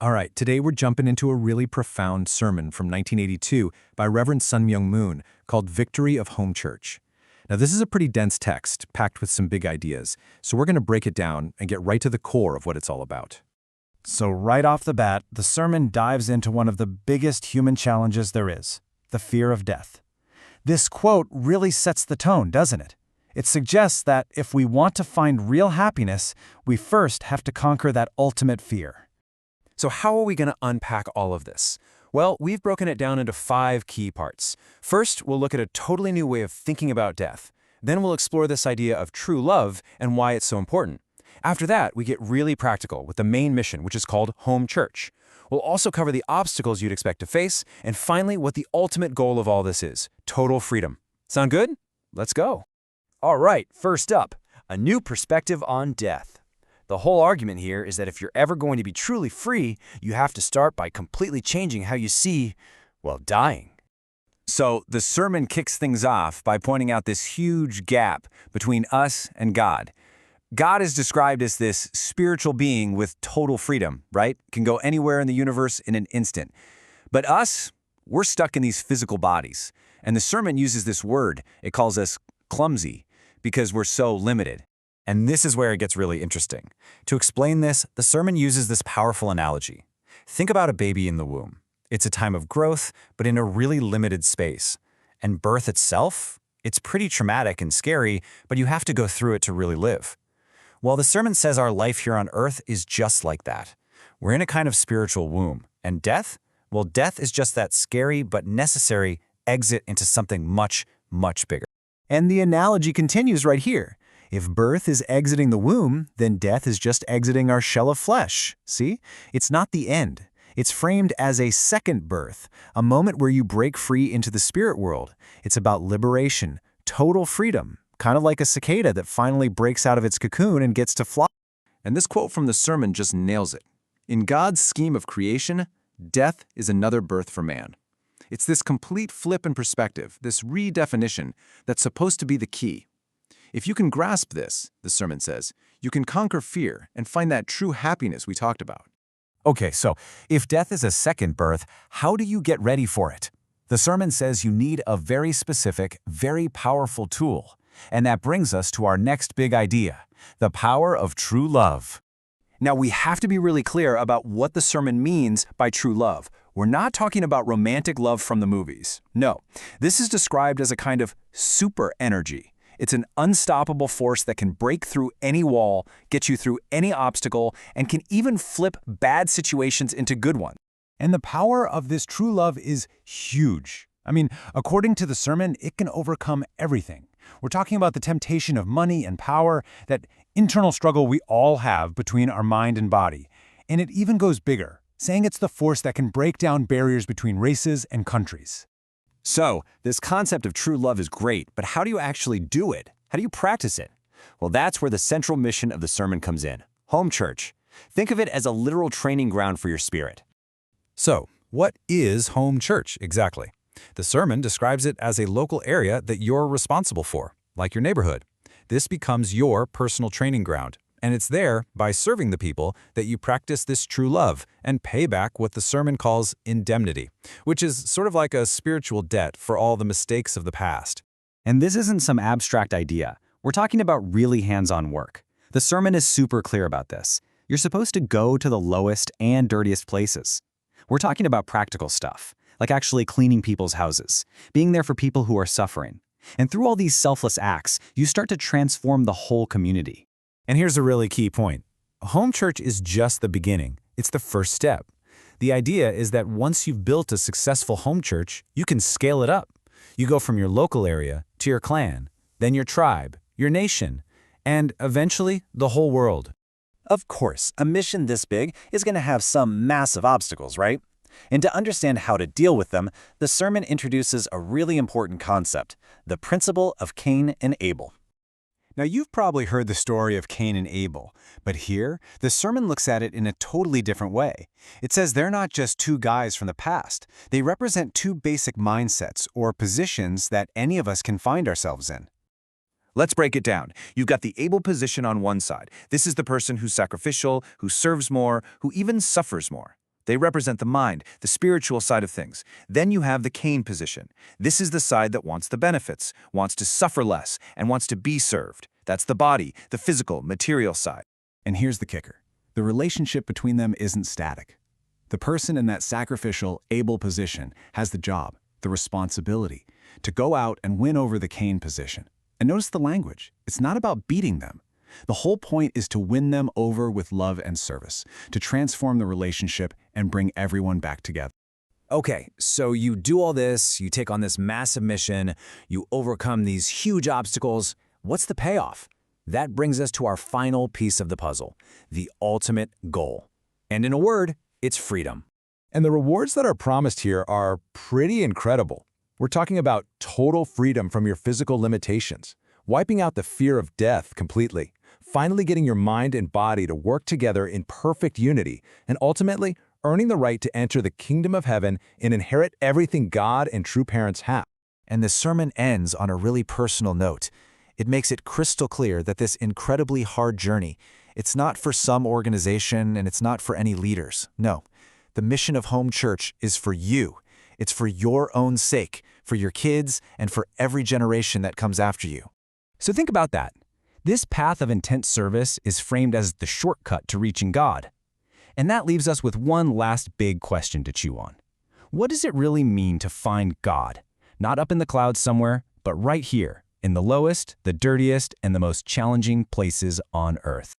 All right, today we're jumping into a really profound sermon from 1982 by Reverend Sun Myung Moon called Victory of Home Church. Now, this is a pretty dense text, packed with some big ideas, so we're going to break it down and get right to the core of what it's all about. So right off the bat, the sermon dives into one of the biggest human challenges there is, the fear of death. This quote really sets the tone, doesn't it? It suggests that if we want to find real happiness, we first have to conquer that ultimate fear. So how are we going to unpack all of this? Well, we've broken it down into 5 key parts. First, we'll look at a totally new way of thinking about death. Then we'll explore this idea of true love and why it's so important. After that, we get really practical with the main mission, which is called home church. We'll also cover the obstacles you'd expect to face, and finally, what the ultimate goal of all this is, total freedom. Sound good? Let's go. All right, first up, a new perspective on death. The whole argument here is that if you're ever going to be truly free, you have to start by completely changing how you see, well, dying. So the sermon kicks things off by pointing out this huge gap between us and God. God is described as this spiritual being with total freedom, right? Can go anywhere in the universe in an instant. But us, we're stuck in these physical bodies. And the sermon uses this word. It calls us clumsy because we're so limited. And this is where it gets really interesting. To explain this, the sermon uses this powerful analogy. Think about a baby in the womb. It's a time of growth, but in a really limited space. And birth itself, it's pretty traumatic and scary, but you have to go through it to really live. Well, the sermon says our life here on earth is just like that. We're in a kind of spiritual womb. And death? Well, death is just that scary but necessary exit into something much, much bigger. And the analogy continues right here. If birth is exiting the womb, then death is just exiting our shell of flesh. See? It's not the end. It's framed as a second birth, a moment where you break free into the spirit world. It's about liberation, total freedom, kind of like a cicada that finally breaks out of its cocoon and gets to fly. And this quote from the sermon just nails it. In God's scheme of creation, death is another birth for man. It's this complete flip in perspective, this redefinition, that's supposed to be the key. If you can grasp this, the sermon says, you can conquer fear and find that true happiness we talked about. Okay, so if death is a second birth, how do you get ready for it? The sermon says you need a very specific, very powerful tool. And that brings us to our next big idea, the power of true love. Now, we have to be really clear about what the sermon means by true love. We're not talking about romantic love from the movies. No, this is described as a kind of super energy. It's an unstoppable force that can break through any wall, get you through any obstacle, and can even flip bad situations into good ones. And the power of this true love is huge. I mean, according to the sermon, it can overcome everything. We're talking about the temptation of money and power, that internal struggle we all have between our mind and body. And it even goes bigger, saying it's the force that can break down barriers between races and countries. So, this concept of true love is great, but how do you actually do it? How do you practice it? Well, that's where the central mission of the sermon comes in. Home church. Think of it as a literal training ground for your spirit. So, what is home church exactly? The sermon describes it as a local area that you're responsible for, like your neighborhood. This becomes your personal training ground, and it's there, by serving the people, that you practice this true love and pay back what the sermon calls indemnity, which is sort of like a spiritual debt for all the mistakes of the past. And this isn't some abstract idea. We're talking about really hands-on work. The sermon is super clear about this. You're supposed to go to the lowest and dirtiest places. We're talking about practical stuff, like actually cleaning people's houses, being there for people who are suffering. And through all these selfless acts, you start to transform the whole community. And here's a really key point. Home church is just the beginning. It's the first step. The idea is that once you've built a successful home church, you can scale it up. You go from your local area to your clan, then your tribe, your nation, and eventually the whole world. Of course, a mission this big is going to have some massive obstacles, right? And to understand how to deal with them, the sermon introduces a really important concept, the principle of Cain and Abel. Now, you've probably heard the story of Cain and Abel, but here, the sermon looks at it in a totally different way. It says they're not just two guys from the past. They represent two basic mindsets or positions that any of us can find ourselves in. Let's break it down. You've got the Abel position on one side. This is the person who's sacrificial, who serves more, who even suffers more. They represent the mind, the spiritual side of things. Then you have the Cain position. This is the side that wants the benefits, wants to suffer less, and wants to be served. That's the body, the physical, material side. And here's the kicker. The relationship between them isn't static. The person in that sacrificial, able position has the job, the responsibility, to go out and win over the Cain position. And notice the language. It's not about beating them. The whole point is to win them over with love and service, to transform the relationship and bring everyone back together. Okay, so you do all this, you take on this massive mission, you overcome these huge obstacles. What's the payoff? That brings us to our final piece of the puzzle, the ultimate goal. And in a word, it's freedom. And the rewards that are promised here are pretty incredible. We're talking about total freedom from your physical limitations, wiping out the fear of death completely, finally getting your mind and body to work together in perfect unity, and ultimately earning the right to enter the kingdom of heaven and inherit everything God and true parents have. And the sermon ends on a really personal note. It makes it crystal clear that this incredibly hard journey, it's not for some organization and it's not for any leaders. No, the mission of home church is for you. It's for your own sake, for your kids, and for every generation that comes after you. So think about that. This path of intense service is framed as the shortcut to reaching God. And that leaves us with one last big question to chew on. What does it really mean to find God? Not up in the clouds somewhere, but right here, in the lowest, the dirtiest, and the most challenging places on earth.